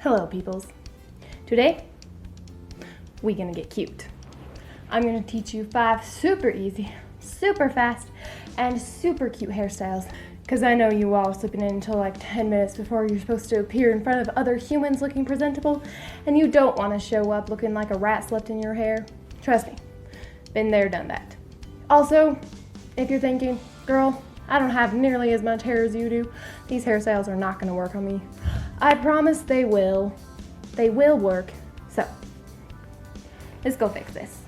Hello peoples. Today, we're gonna get cute. I'm gonna teach you 5 super easy, super fast, and super cute hairstyles. Cause I know you all sleeping in until like 10 minutes before you're supposed to appear in front of other humans looking presentable, and you don't wanna show up looking like a rat slept in your hair. Trust me, been there, done that. Also, if you're thinking, girl, I don't have nearly as much hair as you do, these hairstyles are not gonna work on me. I promise they will. They will work. So, let's go fix this.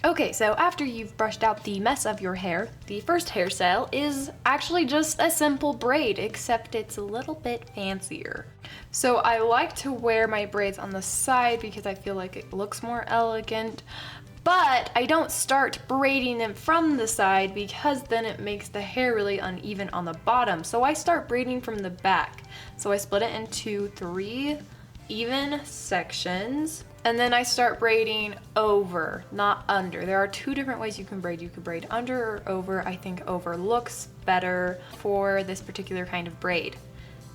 Okay, so after you've brushed out the mess of your hair, the first hairstyle is actually just a simple braid, except it's a little bit fancier. So I like to wear my braids on the side because I feel like it looks more elegant, but I don't start braiding them from the side because then it makes the hair really uneven on the bottom. So I start braiding from the back. So I split it into 3 even sections, and then I start braiding over, not under. There are 2 different ways you can braid. You can braid under or over. I think over looks better for this particular kind of braid.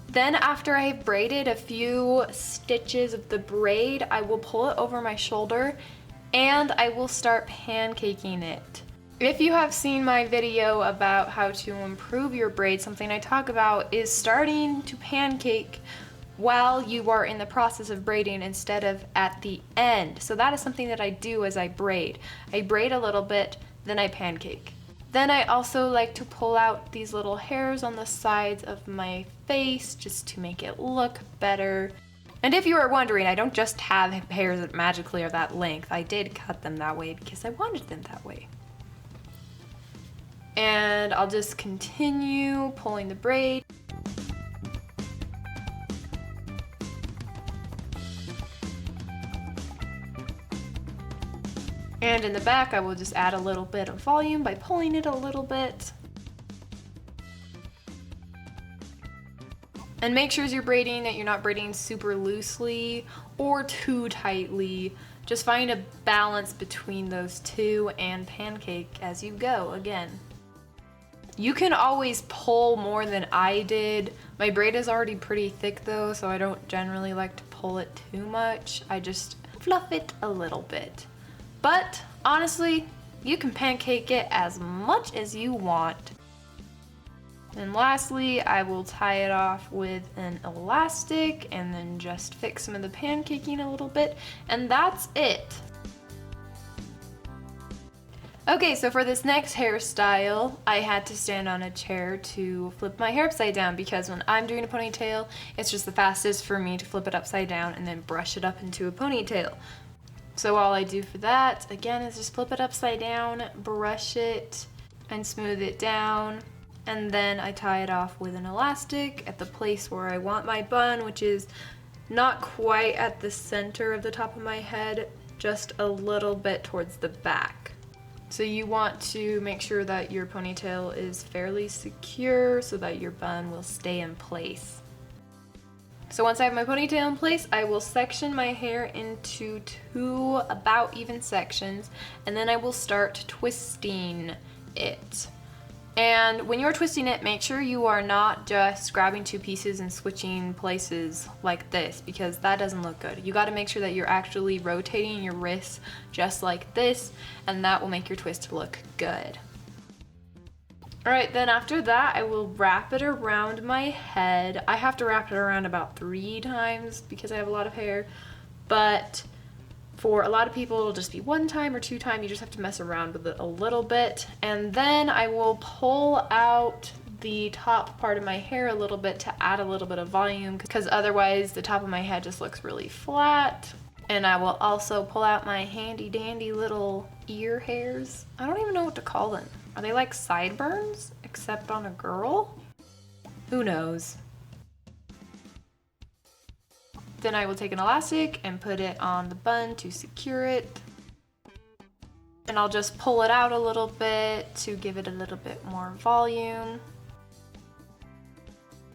Then after I've braided a few stitches of the braid, I will pull it over my shoulder and I will start pancaking it. If you have seen my video about how to improve your braid, something I talk about is starting to pancake while you are in the process of braiding instead of at the end. So that is something that I do as I braid. I braid a little bit, then I pancake. Then I also like to pull out these little hairs on the sides of my face just to make it look better. And if you are wondering, I don't just have hairs that magically are that length. I did cut them that way because I wanted them that way. And I'll just continue pulling the braid. And in the back, I will just add a little bit of volume by pulling it a little bit. And make sure as you're braiding that you're not braiding super loosely or too tightly. Just find a balance between those 2 and pancake as you go again. You can always pull more than I did. My braid is already pretty thick though, so I don't generally like to pull it too much. I just fluff it a little bit. But honestly, you can pancake it as much as you want. And lastly, I will tie it off with an elastic and then just fix some of the pancaking a little bit, and that's it. Okay, so for this next hairstyle, I had to stand on a chair to flip my hair upside down because when I'm doing a ponytail, it's just the fastest for me to flip it upside down and then brush it up into a ponytail. So all I do for that, again, is just flip it upside down, brush it, and smooth it down. And then I tie it off with an elastic at the place where I want my bun, which is not quite at the center of the top of my head, just a little bit towards the back. So you want to make sure that your ponytail is fairly secure so that your bun will stay in place. So once I have my ponytail in place, I will section my hair into 2 about even sections, and then I will start twisting it. And when you're twisting it, make sure you are not just grabbing 2 pieces and switching places like this, because that doesn't look good. You gotta make sure that you're actually rotating your wrists just like this, and that will make your twist look good. Alright, then after that, I will wrap it around my head. I have to wrap it around about 3 times because I have a lot of hair, but for a lot of people, it'll just be 1 time or 2 times. You just have to mess around with it a little bit. And then I will pull out the top part of my hair a little bit to add a little bit of volume, because otherwise the top of my head just looks really flat. And I will also pull out my handy dandy little ear hairs. I don't even know what to call them. Are they like sideburns, except on a girl? Who knows? Then I will take an elastic and put it on the bun to secure it. And I'll just pull it out a little bit to give it a little bit more volume.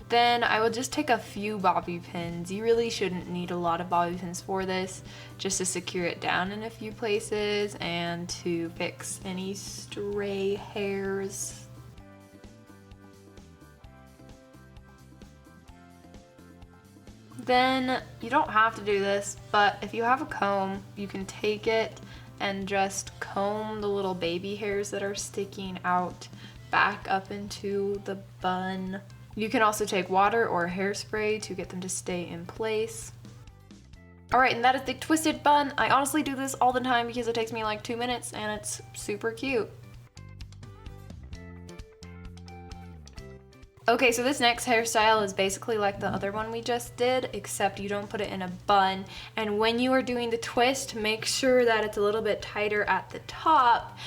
Then I will just take a few bobby pins. You really shouldn't need a lot of bobby pins for this, just to secure it down in a few places and to fix any stray hairs. Then you don't have to do this, but if you have a comb, you can take it and just comb the little baby hairs that are sticking out back up into the bun. You can also take water or hairspray to get them to stay in place. Alright, and that is the twisted bun. I honestly do this all the time because it takes me like 2 minutes and it's super cute. Okay, so this next hairstyle is basically like the other one we just did, except you don't put it in a bun. And when you are doing the twist, make sure that it's a little bit tighter at the top.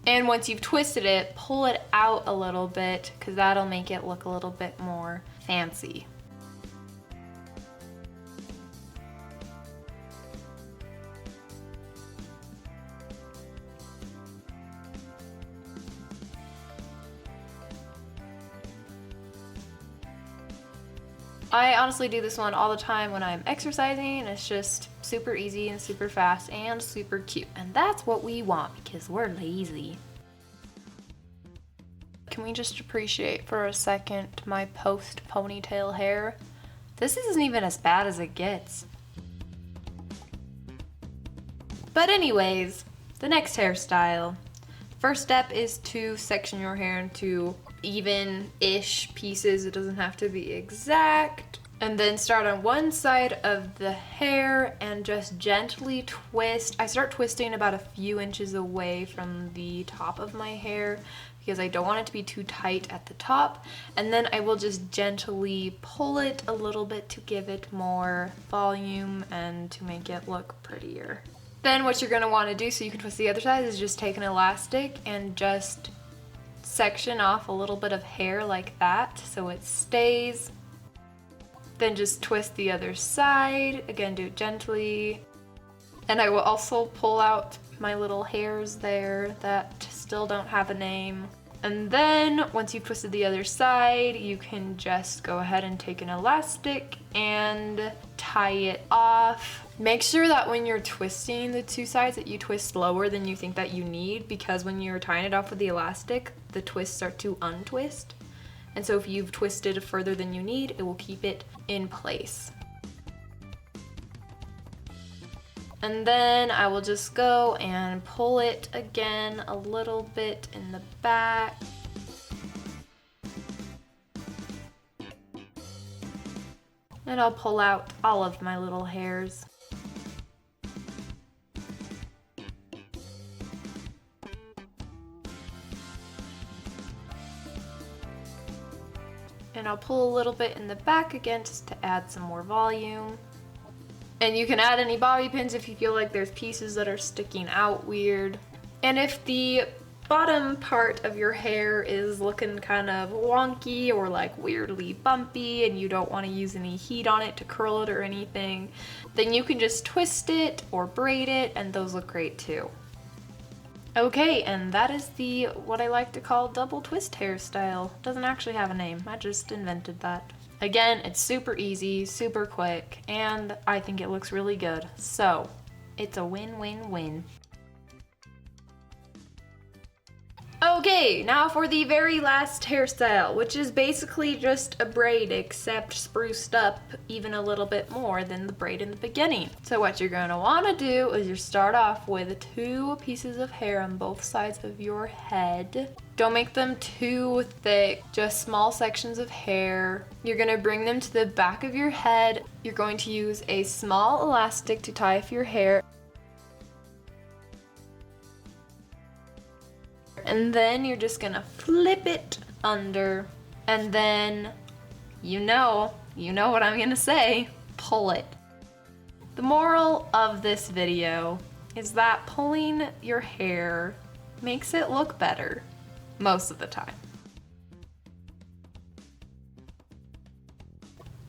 And once you've twisted it, pull it out a little bit, because that'll make it look a little bit more fancy. I honestly do this one all the time when I'm exercising, and it's just super easy and super fast and super cute. And that's what we want because we're lazy. Can we just appreciate for a second my post ponytail hair? This isn't even as bad as it gets. But anyways, the next hairstyle. First step is to section your hair into even-ish pieces. It doesn't have to be exact. And then start on one side of the hair and just gently twist. I start twisting about a few inches away from the top of my hair because I don't want it to be too tight at the top. And then I will just gently pull it a little bit to give it more volume and to make it look prettier. Then what you're gonna wanna do so you can twist the other side is just take an elastic and just section off a little bit of hair like that so it stays. Then just twist the other side. Again, do it gently. And I will also pull out my little hairs there that still don't have a name. And then once you've twisted the other side, you can just go ahead and take an elastic and tie it off. Make sure that when you're twisting the two sides that you twist slower than you think that you need, because when you're tying it off with the elastic, the twists start to untwist. And so if you've twisted further than you need, it will keep it in place. And then I will just go and pull it again a little bit in the back. And I'll pull out all of my little hairs. And I'll pull a little bit in the back again just to add some more volume. And you can add any bobby pins if you feel like there's pieces that are sticking out weird. And if the bottom part of your hair is looking kind of wonky or like weirdly bumpy and you don't want to use any heat on it to curl it or anything, then you can just twist it or braid it and those look great too. Okay, and that is the what I like to call double twist hairstyle. Doesn't actually have a name, I just invented that. Again, it's super easy, super quick, and I think it looks really good. So, it's a win-win-win. Okay, now for the very last hairstyle, which is basically just a braid except spruced up even a little bit more than the braid in the beginning. So what you're going to want to do is you start off with 2 pieces of hair on both sides of your head. Don't make them too thick, just small sections of hair. You're going to bring them to the back of your head. You're going to use a small elastic to tie off your hair. And then you're just gonna flip it under, and then you know what I'm gonna say, pull it. The moral of this video is that pulling your hair makes it look better most of the time.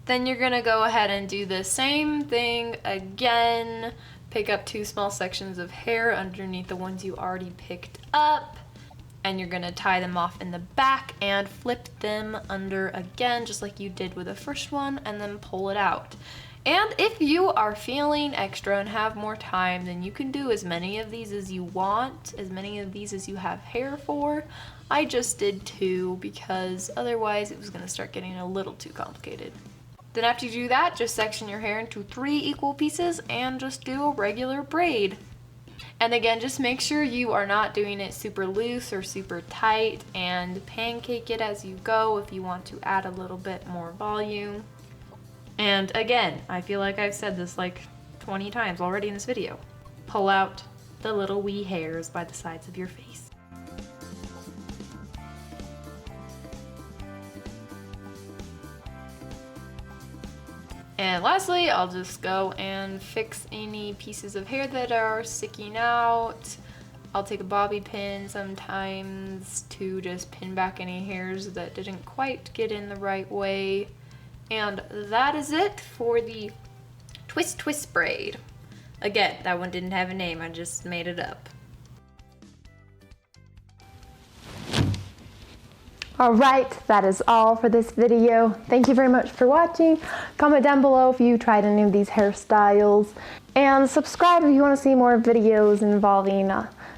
Then you're gonna go ahead and do the same thing again. Pick up 2 small sections of hair underneath the ones you already picked up. and you're gonna tie them off in the back and flip them under again, just like you did with the first one, and then pull it out. And if you are feeling extra and have more time, then you can do as many of these as you want, as many of these as you have hair for. I just did 2 because otherwise it was gonna start getting a little too complicated. Then after you do that, just section your hair into 3 equal pieces and just do a regular braid. And again, just make sure you are not doing it super loose or super tight, and pancake it as you go if you want to add a little bit more volume. And again, I feel like I've said this like 20 times already in this video. Pull out the little wee hairs by the sides of your face. And lastly, I'll just go and fix any pieces of hair that are sticking out. I'll take a bobby pin sometimes to just pin back any hairs that didn't quite get in the right way. And that is it for the twist braid. Again, that one didn't have a name, I just made it up. Alright, that is all for this video. Thank you very much for watching. Comment down below if you tried any of these hairstyles. And subscribe if you want to see more videos involving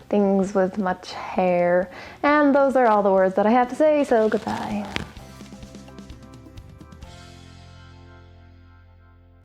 things with much hair. And those are all the words that I have to say, so goodbye.